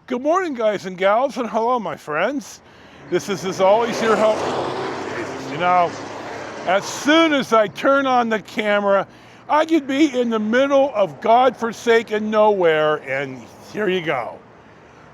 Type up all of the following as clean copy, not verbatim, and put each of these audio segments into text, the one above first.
Good morning, guys and gals, and hello, my friends. This is, as always, your host. You know, as soon as I turn on the camera, I could be in the middle of God-forsaken nowhere, and here you go.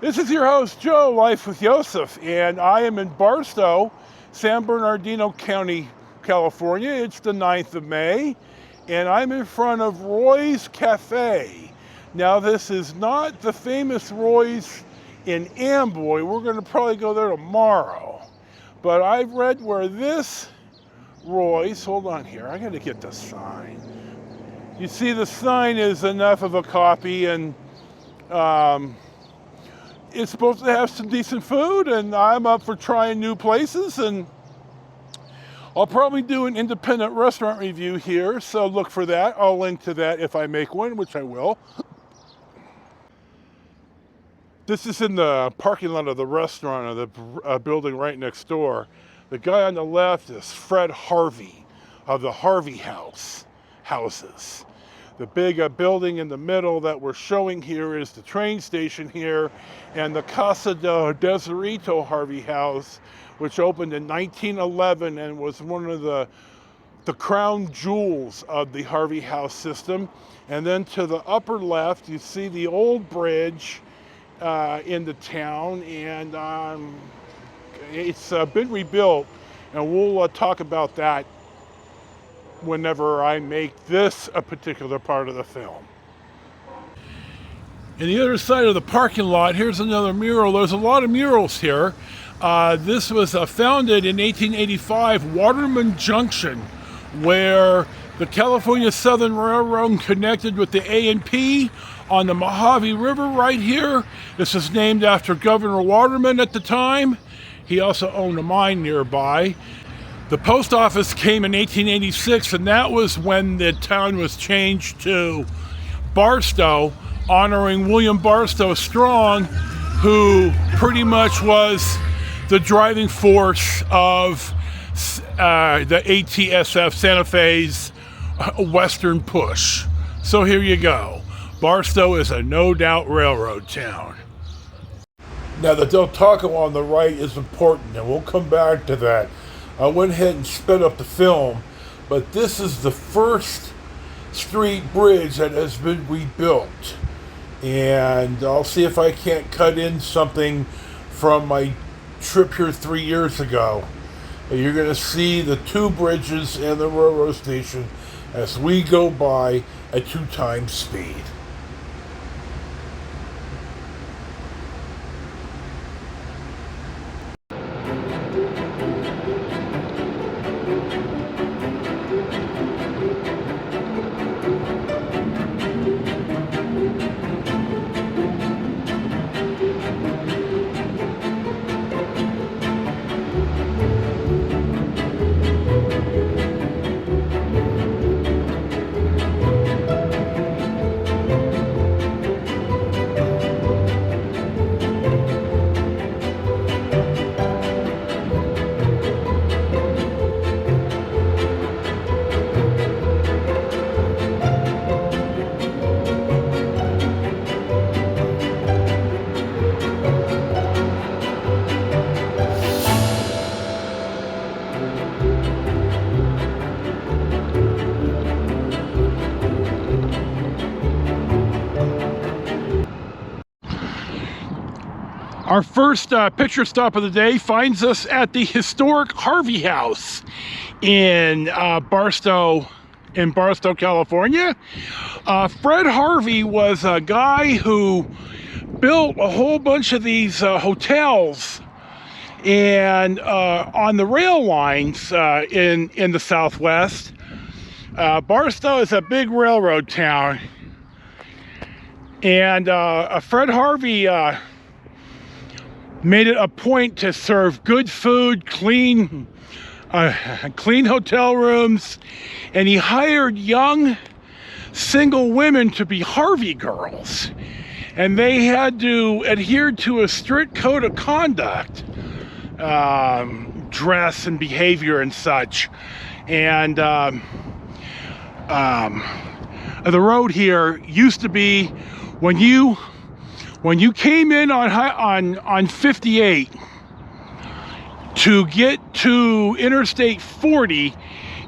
This is your host, Joe, Life with Joseph, and I am in Barstow, San Bernardino County, California. It's the 9th of May, and I'm in front of Roy's Cafe. Now, this is not the famous Roy's in Amboy. We're going to probably go there tomorrow. But I've read where this Roy's, hold on here, I got to get the sign. You see, the sign is enough of a copy, and it's supposed to have some decent food, and I'm up for trying new places, and I'll probably do an independent restaurant review here, so look for that. I'll link to that if I make one, which I will. This is in the parking lot of the restaurant of the building right next door. The guy on the left is Fred Harvey of the Harvey houses. The big building in the middle that we're showing here is the train station here, and the Casa del Deserito Harvey house, which opened in 1911 and was one of the crown jewels of the Harvey house system. And then to the upper left, you see the old bridge in the town, and it's been rebuilt, and we'll talk about that whenever I make this a particular part of the film. And the other side of the parking lot, here's another mural. There's a lot of murals here. This was founded in 1885, Waterman Junction, where the California Southern Railroad connected with the A&P on the Mojave River right here. This is named after Governor Waterman at the time. He also owned a mine nearby. The post office came in 1886, and that was when the town was changed to Barstow, honoring William Barstow Strong, who pretty much was the driving force of the ATSF Santa Fe's western push. So here you go. Barstow is a no-doubt railroad town. Now, the Del Taco on the right is important, and we'll come back to that. I went ahead and sped up the film, but this is the first street bridge that has been rebuilt. And I'll see if I can't cut in something from my trip here 3 years ago. And you're going to see the two bridges and the railroad station as we go by at 2x speed. Our first picture stop of the day finds us at the historic Harvey House in Barstow, California. Fred Harvey was a guy who built a whole bunch of these hotels and on the rail lines in the Southwest. Barstow is a big railroad town, and Fred Harvey made it a point to serve good food, clean hotel rooms, and he hired young single women to be Harvey girls, and they had to adhere to a strict code of conduct, dress and behavior and such. And the road here used to be, when you When you came in on 58 to get to Interstate 40,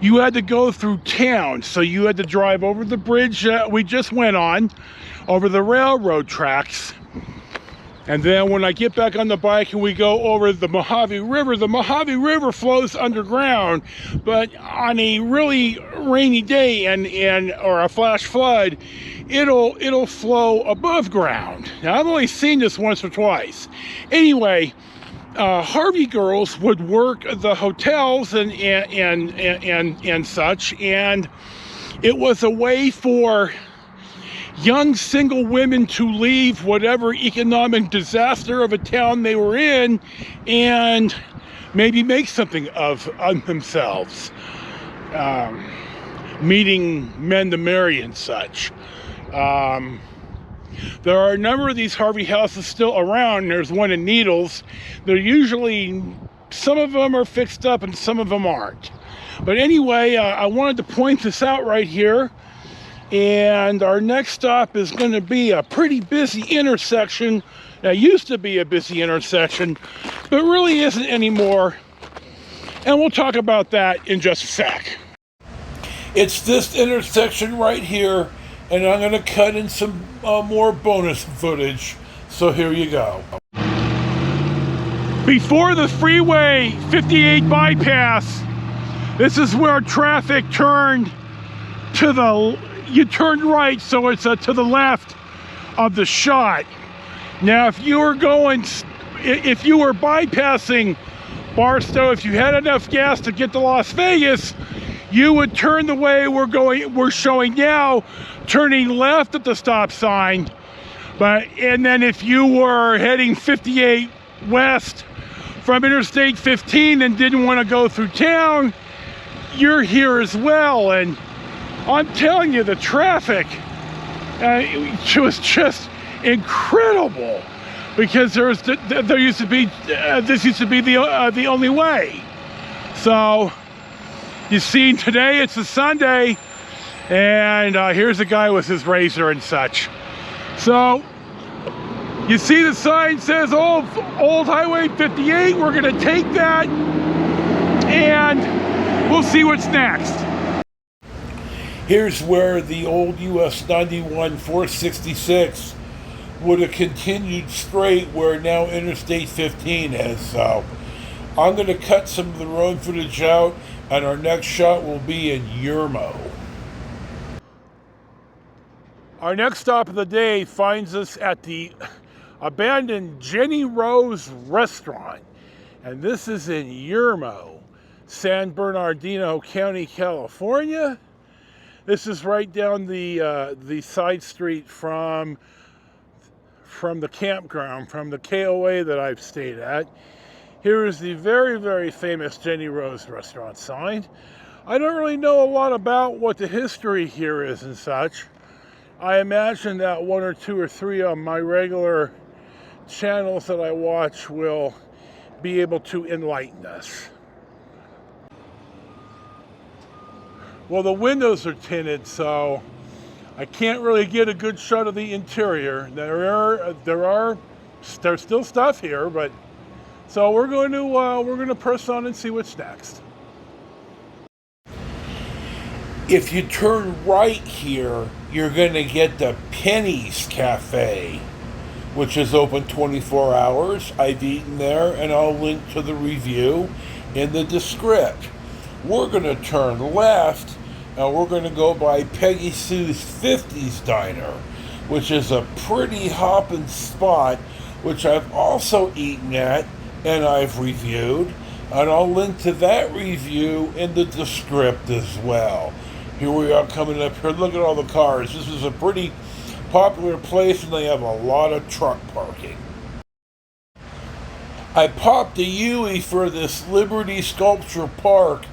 you had to go through town. So you had to drive over the bridge we just went on, over the railroad tracks. And then when I get back on the bike and we go over the Mojave River flows underground, but on a really rainy day or a flash flood, it'll flow above ground. Now I've only seen this once or twice. Anyway, Harvey girls would work the hotels and such, and it was a way for young single women to leave whatever economic disaster of a town they were in and maybe make something of themselves, meeting men to marry and such. There are a number of these Harvey houses still around. There's one in Needles. They're usually, some of them are fixed up and some of them aren't. But anyway, I wanted to point this out right here. And our next stop is going to be a pretty busy intersection. That used to be a busy intersection, but really isn't anymore. And we'll talk about that in just a sec. It's this intersection right here, and I'm going to cut in some more bonus footage. So here you go. Before the Freeway 58 bypass, this is where traffic turned to the... You turned right, so it's to the left of the shot. Now, if you were bypassing Barstow, if you had enough gas to get to Las Vegas, you would turn the way we're showing now, turning left at the stop sign. And then if you were heading 58 west from Interstate 15 and didn't want to go through town, you're here as well. And I'm telling you, the traffic was just incredible, because this used to be the only way. So you see, today it's a Sunday, and here's a guy with his razor and such. So you see the sign says old Highway 58. We're going to take that, and we'll see what's next. Here's where the old US 91 466 would have continued straight where now Interstate 15 is. So I'm going to cut some of the road footage out, and our next shot will be in Yermo. Our next stop of the day finds us at the abandoned Jenny Rose restaurant, and this is in Yermo, San Bernardino County, California. This is right down the side street from the campground, from the KOA that I've stayed at. Here is the very, very famous Jenny Rose restaurant sign. I don't really know a lot about what the history here is and such. I imagine that one or two or three of my regular channels that I watch will be able to enlighten us. Well, the windows are tinted, so I can't really get a good shot of the interior. There's still stuff here, but so we're going to press on and see what's next. If you turn right here, you're going to get the Penny's Cafe, which is open 24 hours. I've eaten there, and I'll link to the review in the description. We're going to turn left, and we're going to go by Peggy Sue's 50s Diner, which is a pretty hopping spot, which I've also eaten at and I've reviewed, and I'll link to that review in the description as well. Here we are coming up here. Look at all the cars. This is a pretty popular place, and they have a lot of truck parking. I popped a UE for this Liberty Sculpture Park,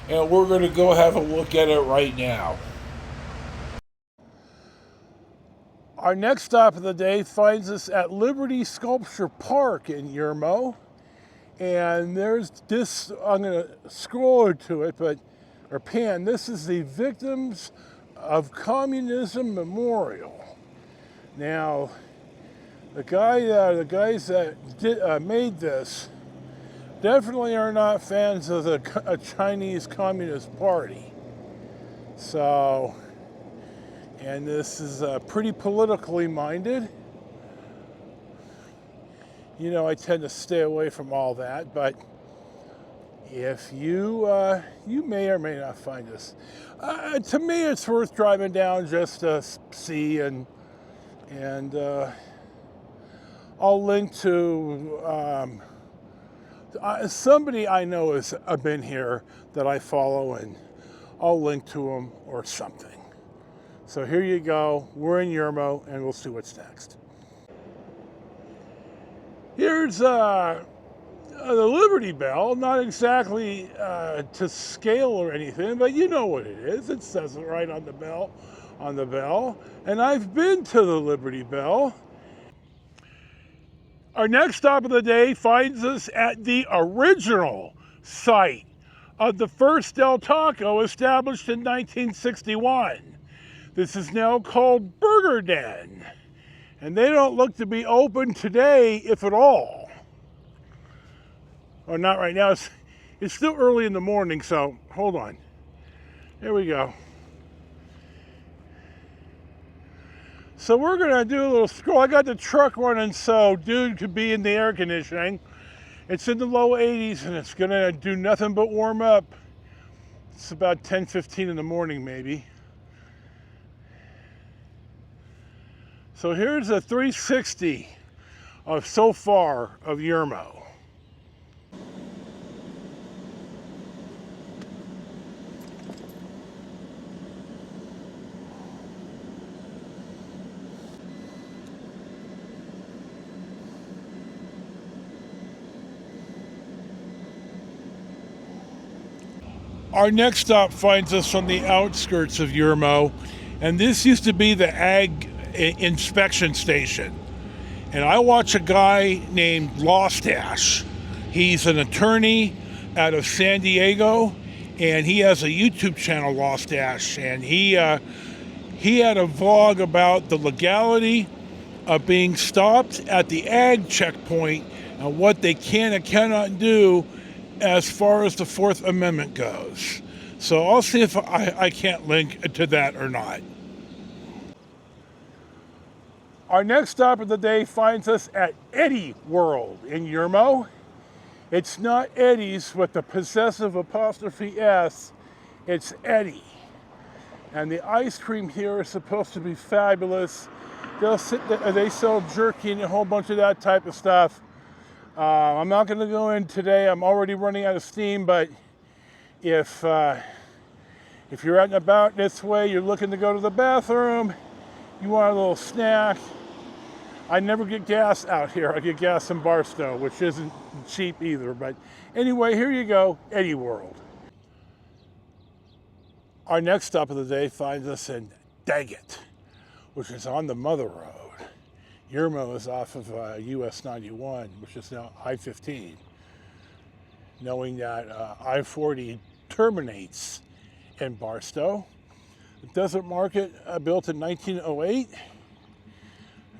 and we're going to go have a look at it right now. Our next stop of the day finds us at Liberty Sculpture Park in Yermo. And there's this, I'm going to scroll to it, or pan. This is the Victims of Communism Memorial. Now, The guys that made this definitely are not fans of a Chinese Communist Party. So, and this is pretty politically minded. You know, I tend to stay away from all that, but if you you may or may not find this. To me, it's worth driving down just to see, and I'll link to somebody I know has been here that I follow, and I'll link to them or something. So here you go. We're in Yermo, and we'll see what's next. Here's the Liberty Bell, not exactly to scale or anything, but you know what it is. It says it right on the bell, And I've been to the Liberty Bell. Our next stop of the day finds us at the original site of the first Del Taco, established in 1961. This is now called Burger Den, and they don't look to be open today, if at all. Or not right now. It's still early in the morning, so hold on. Here we go. So we're gonna do a little scroll. I got the truck running so due to be in the air conditioning. It's in the low 80s and it's gonna do nothing but warm up. It's about 10:15 in the morning maybe. So here's a 360 of so far of Yermo. Our next stop finds us on the outskirts of Yermo, and this used to be the ag inspection station. And I watch a guy named Lawstache. He's an attorney out of San Diego, and he has a YouTube channel, Lawstache, and he had a vlog about the legality of being stopped at the ag checkpoint and what they can and cannot do as far as the Fourth Amendment goes. So I'll see if I can't link to that or not. Our next stop of the day finds us at Eddie World in Yermo. It's not Eddie's with the possessive apostrophe S, it's Eddie. And the ice cream here is supposed to be fabulous. They sell jerky and a whole bunch of that type of stuff. I'm not going to go in today. I'm already running out of steam, but if you're out and about this way, you're looking to go to the bathroom, you want a little snack. I never get gas out here. I get gas in Barstow, which isn't cheap either. But anyway, here you go, Eddie World. Our next stop of the day finds us in Daggett, which is on the Mother Road. Yermo is off of US 91, which is now I-15. Knowing that I-40 terminates in Barstow. The Desert Market, built in 1908.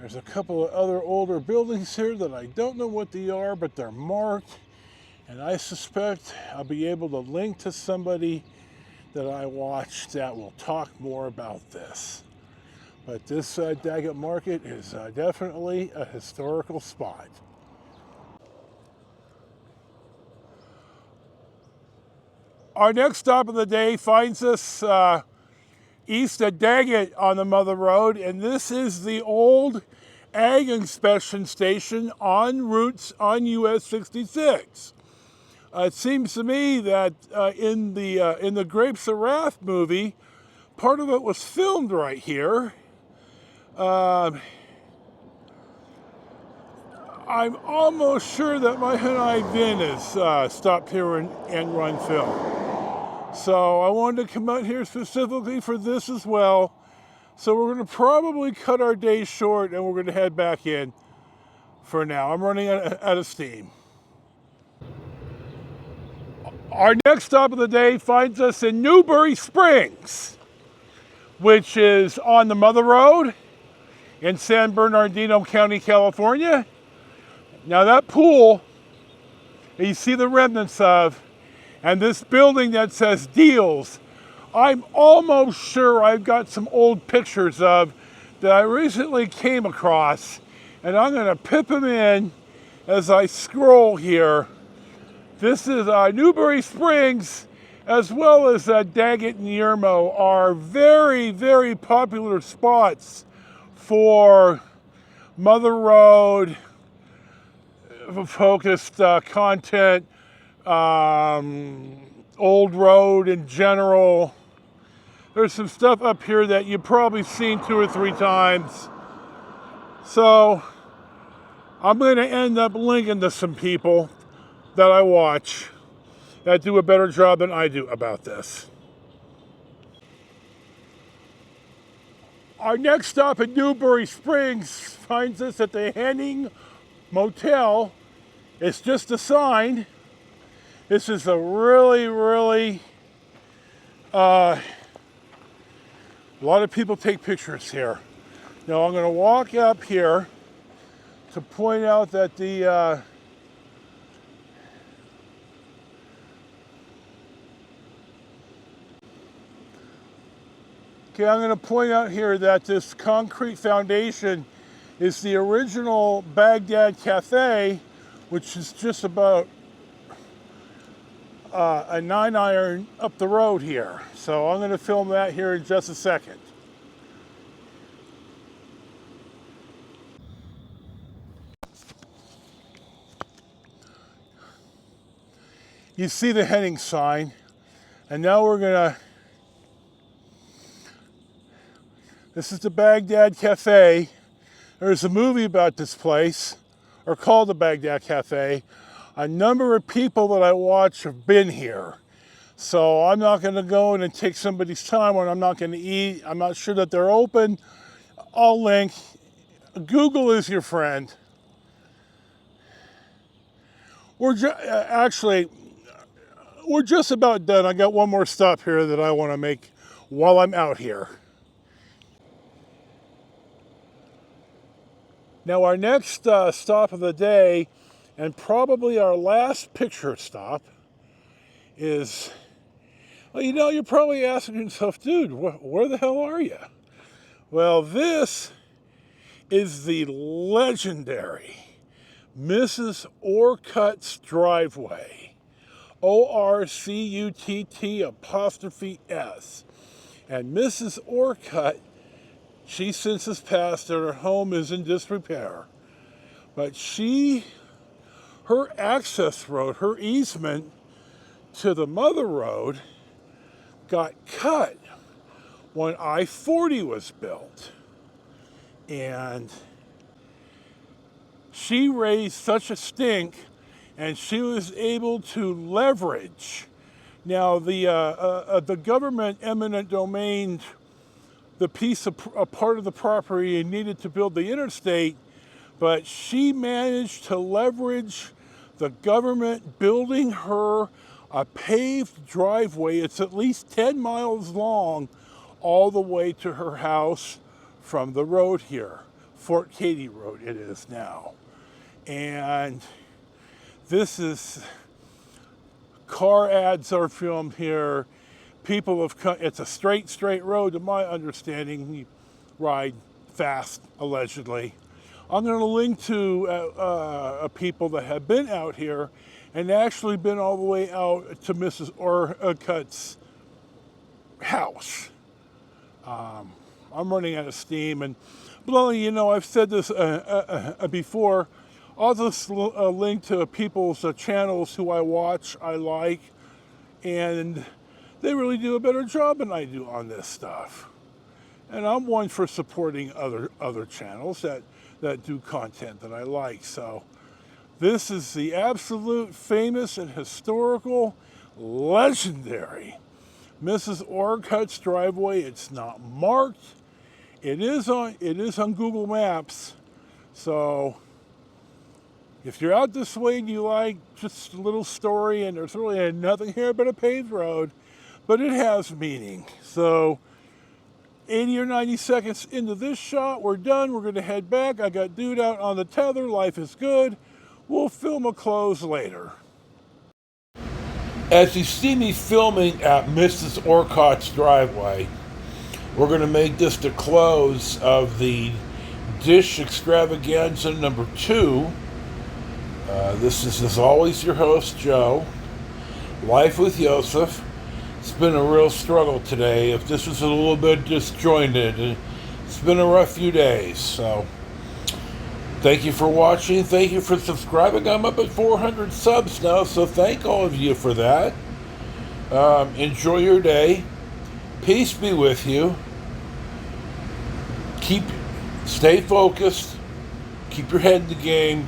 There's a couple of other older buildings here that I don't know what they are, but they're marked. And I suspect I'll be able to link to somebody that I watched that will talk more about this. But this Daggett Market is definitely a historical spot. Our next stop of the day finds us east of Daggett on the Mother Road, and this is the old ag inspection station on routes on US 66. It seems to me that in the Grapes of Wrath movie, part of it was filmed right here. I'm almost sure that my Hyundai Vin is stopped here and run film. So I wanted to come out here specifically for this as well. So we're going to probably cut our day short and we're going to head back in for now. I'm running out of steam. Our next stop of the day finds us in Newberry Springs, which is on the Mother Road. in San Bernardino County, California. Now that pool that you see the remnants of, and this building that says Deals, I'm almost sure I've got some old pictures of that I recently came across, and I'm gonna pip them in as I scroll here. This is Newberry Springs, as well as Daggett and Yermo are very, very popular spots for Mother Road focused content, old road in general. There's some stuff up here that you've probably seen 2 or 3 times. So I'm going to end up linking to some people that I watch that do a better job than I do about this. Our next stop at Newberry Springs finds us at the Henning Motel. It's just a sign. This is a really, really, a lot of people take pictures here. Now I'm going to walk up here to point out that the I'm going to point out here that this concrete foundation is the original Baghdad Cafe, which is just about a 9-iron up the road here. So I'm going to film that here in just a second. You see the Henning sign, and now we're going to, this is the Baghdad Cafe. There's a movie about this place, or called the Baghdad Cafe. A number of people that I watch have been here. So I'm not gonna go in and take somebody's time when I'm not gonna eat. I'm not sure that they're open. I'll link. Google is your friend. We're just about done. I got one more stop here that I wanna make while I'm out here. Now our next stop of the day, and probably our last picture stop, is, well, you know, you're probably asking yourself, dude, where the hell are you? Well, this is the legendary Mrs. Orcutt's driveway. ORCUTT''S. And Mrs. Orcutt, she since has passed and her home is in disrepair. But her access road, her easement to the Mother Road got cut when I-40 was built. And she raised such a stink, and she was able to leverage. Now, the government eminent domain, the piece of a part of the property needed to build the interstate, but she managed to leverage the government building her a paved driveway. It's at least 10 miles long all the way to her house from the road here. Fort Katy Road it is now. And this is, car ads are filmed here. People have come, it's a straight road to my understanding. You ride fast, allegedly. I'm going to link to people that have been out here and actually been all the way out to Mrs. Orcutt's house. I'm running out of steam, and Blowing, you know, I've said this before. I'll just link to people's channels who I watch, I like, and they really do a better job than I do on this stuff. And I'm one for supporting other channels that do content that I like. So this is the absolute famous and historical, legendary Mrs. Orcutt's driveway. It's not marked. It is on Google Maps. So if you're out this way and you like just a little story, and there's really nothing here but a paved road, but it has meaning. So 80 or 90 seconds into this shot, we're done. We're going to head back. I got dude out on the tether. Life is good. We'll film a close later. As you see me filming at Mrs. Orcutt's driveway, we're going to make this the close of the Dish Extravaganza number 2. This is, as always, your host, Joe. Life with Yosef. It's been a real struggle today. If this was a little bit disjointed, it's been a rough few days. So, thank you for watching. Thank you for subscribing. I'm up at 400 subs now, so thank all of you for that. Enjoy your day. Peace be with you. Stay focused. Keep your head in the game.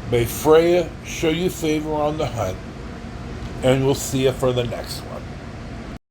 May Freya show you favor on the hunt. And we'll see you for the next one.